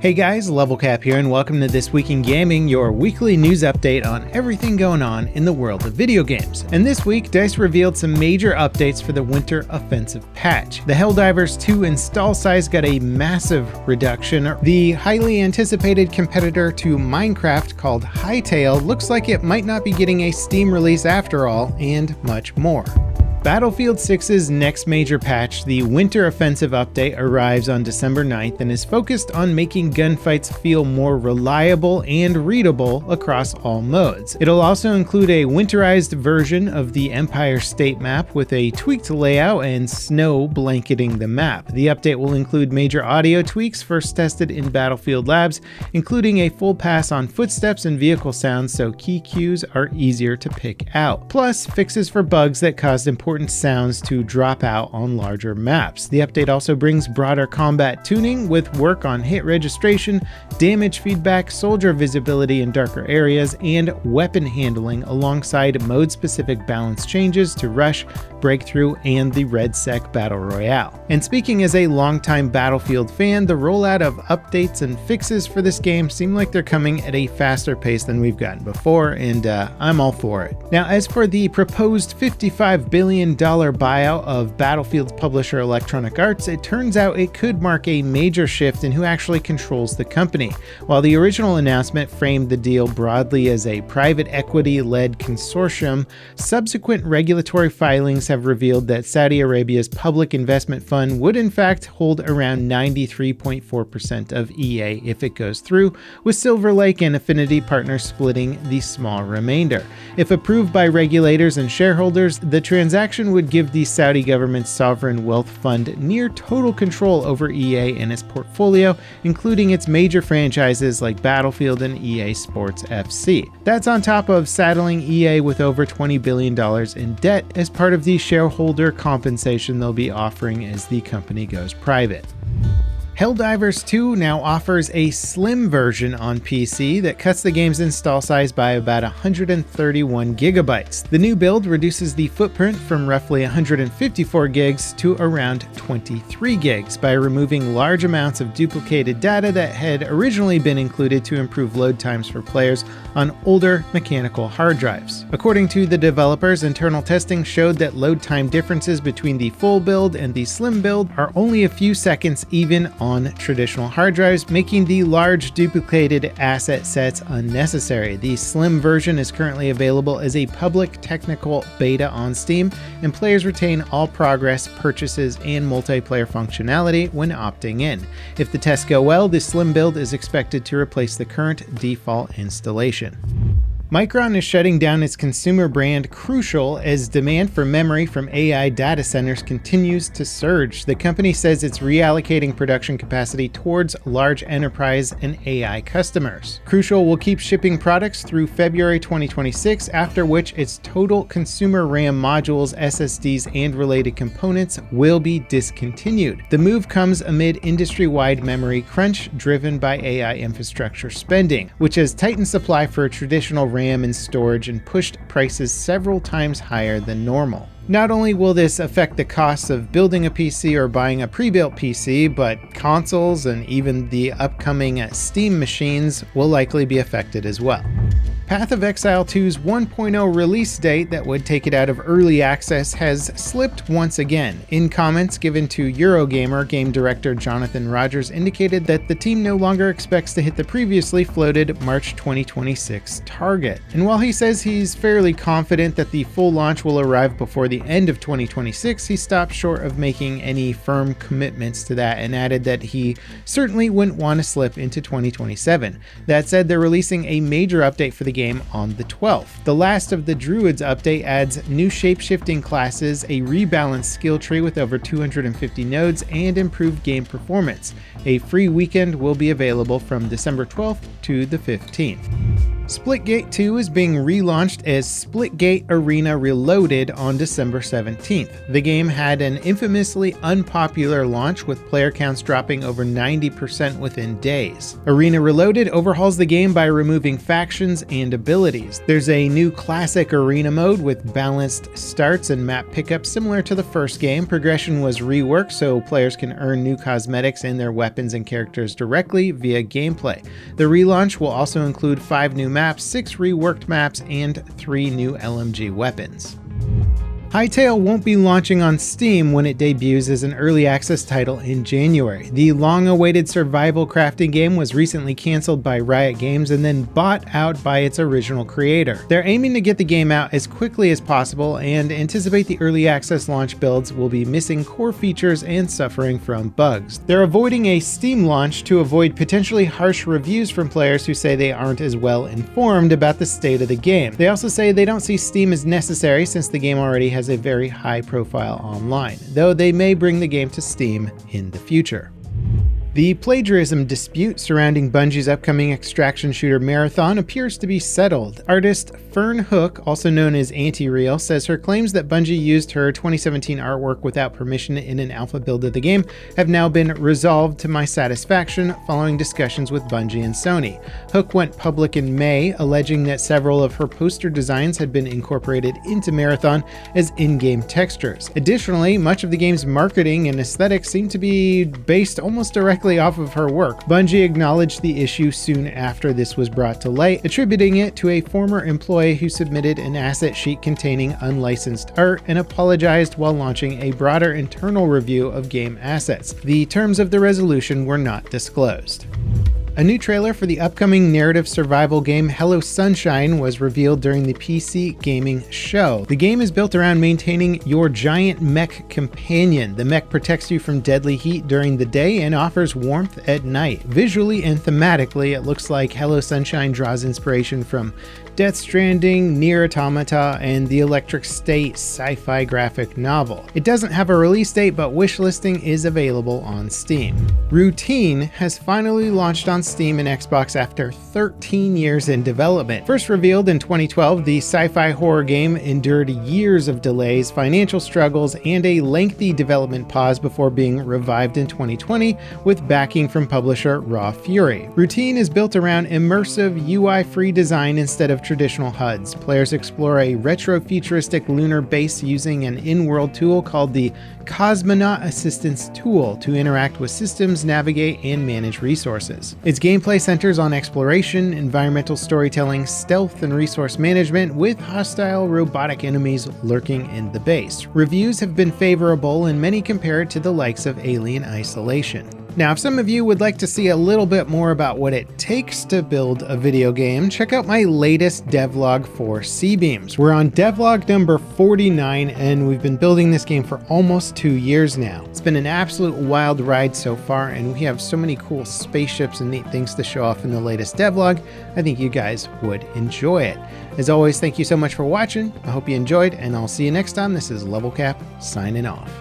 Hey guys, Level Cap here and welcome to This Week in Gaming, your weekly news update on everything going on in the world of video games. And this week, DICE revealed some major updates for the Winter Offensive patch. The Helldivers 2 install size got a massive reduction. The highly anticipated competitor to Minecraft called Hytale looks like it might not be getting a Steam release after all, and much more. Battlefield 6's next major patch, the Winter Offensive update, arrives on December 9th and is focused on making gunfights feel more reliable and readable across all modes. It'll also include a winterized version of the Empire State map with a tweaked layout and snow blanketing the map. The update will include major audio tweaks first tested in Battlefield Labs, including a full pass on footsteps and vehicle sounds so key cues are easier to pick out. Plus, fixes for bugs that caused important sounds to drop out on larger maps. The update also brings broader combat tuning with work on hit registration, damage feedback, soldier visibility in darker areas, and weapon handling alongside mode-specific balance changes to Rush, Breakthrough, and the Red Sec Battle Royale. And speaking as a longtime Battlefield fan, the rollout of updates and fixes for this game seem like they're coming at a faster pace than we've gotten before, and I'm all for it. Now, as for the proposed $55 billion buyout of Battlefield's publisher Electronic Arts, it turns out it could mark a major shift in who actually controls the company. While the original announcement framed the deal broadly as a private equity-led consortium, subsequent regulatory filings have revealed that Saudi Arabia's public investment fund would in fact hold around 93.4% of EA if it goes through, with Silver Lake and Affinity Partners splitting the small remainder. If approved by regulators and shareholders, the transaction would give the Saudi government's sovereign wealth fund near total control over EA and its portfolio, including its major franchises like Battlefield and EA Sports FC. That's on top of saddling EA with over $20 billion in debt as part of the shareholder compensation they'll be offering as the company goes private. Helldivers 2 now offers a slim version on PC that cuts the game's install size by about 131 gigabytes. The new build reduces the footprint from roughly 154 gigs to around 23 gigs by removing large amounts of duplicated data that had originally been included to improve load times for players on older mechanical hard drives. According to the developers, internal testing showed that load time differences between the full build and the slim build are only a few seconds even on traditional hard drives, making the large duplicated asset sets unnecessary. The slim version is currently available as a public technical beta on Steam, and players retain all progress, purchases, and multiplayer functionality when opting in. If the tests go well, the slim build is expected to replace the current default installation. MICRON is shutting down its consumer brand Crucial as demand for memory from AI data centers continues to surge. The company says it's reallocating production capacity towards large enterprise and AI customers. Crucial will keep shipping products through February 2026, after which its total consumer RAM modules, SSDs, and related components will be discontinued. The move comes amid industry-wide memory crunch driven by AI infrastructure spending, which has tightened supply for traditional RAM and storage and pushed prices several times higher than normal. Not only will this affect the costs of building a PC or buying a pre-built PC, but consoles and even the upcoming Steam machines will likely be affected as well. Path of Exile 2's 1.0 release date that would take it out of early access has slipped once again. In comments given to Eurogamer, game director Jonathan Rogers indicated that the team no longer expects to hit the previously floated March 2026 target. And while he says he's fairly confident that the full launch will arrive before the end of 2026, he stopped short of making any firm commitments to that and added that he certainly wouldn't want to slip into 2027. That said, they're releasing a major update for the game on the 12th. The last of the Druids update adds new shape-shifting classes, a rebalanced skill tree with over 250 nodes, and improved game performance. A free weekend will be available from December 12th to the 15th. Splitgate 2 is being relaunched as Splitgate Arena Reloaded on December 17th. The game had an infamously unpopular launch, with player counts dropping over 90% within days. Arena Reloaded overhauls the game by removing factions and abilities. There's a new classic arena mode with balanced starts and map pickups similar to the first game. Progression was reworked so players can earn new cosmetics and their weapons and characters directly via gameplay. The relaunch will also include 5 new maps, 6 reworked maps, and 3 new LMG weapons. Hytale won't be launching on Steam when it debuts as an early access title in January. The long-awaited survival crafting game was recently canceled by Riot Games and then bought out by its original creator. They're aiming to get the game out as quickly as possible and anticipate the early access launch builds will be missing core features and suffering from bugs. They're avoiding a Steam launch to avoid potentially harsh reviews from players who say they aren't as well informed about the state of the game. They also say they don't see Steam as necessary since the game already has a very high profile online, though they may bring the game to Steam in the future. The plagiarism dispute surrounding Bungie's upcoming extraction shooter Marathon appears to be settled. Artist Fern Hook, also known as Anti-Real, says her claims that Bungie used her 2017 artwork without permission in an alpha build of the game have now been resolved to my satisfaction following discussions with Bungie and Sony. Hook went public in May, alleging that several of her poster designs had been incorporated into Marathon as in-game textures. Additionally, much of the game's marketing and aesthetics seem to be based almost directly off of her work. Bungie acknowledged the issue soon after this was brought to light, attributing it to a former employee who submitted an asset sheet containing unlicensed art and apologized while launching a broader internal review of game assets. The terms of the resolution were not disclosed. A new trailer for the upcoming narrative survival game Hello Sunshine was revealed during the PC Gaming Show. The game is built around maintaining your giant mech companion. The mech protects you from deadly heat during the day and offers warmth at night. Visually and thematically, it looks like Hello Sunshine draws inspiration from Death Stranding, Nier Automata, and the Electric State sci-fi graphic novel. It doesn't have a release date, but wishlisting is available on Steam. Routine has finally launched on Steam and Xbox after 13 years in development. First revealed in 2012, the sci-fi horror game endured years of delays, financial struggles, and a lengthy development pause before being revived in 2020 with backing from publisher Raw Fury. Routine is built around immersive UI-free design instead of traditional HUDs. Players explore a retro-futuristic lunar base using an in-world tool called the Cosmonaut Assistance Tool to interact with systems, navigate, and manage resources. Its gameplay centers on exploration, environmental storytelling, stealth, and resource management, with hostile robotic enemies lurking in the base. Reviews have been favorable, and many compare it to the likes of Alien Isolation. Now, if some of you would like to see a little bit more about what it takes to build a video game, check out my latest devlog for C-Beams. We're on devlog number 49, and we've been building this game for almost 2 years now. It's been an absolute wild ride so far, and we have so many cool spaceships and neat things to show off in the latest devlog. I think you guys would enjoy it. As always, thank you so much for watching. I hope you enjoyed, and I'll see you next time. This is Level Cap, signing off.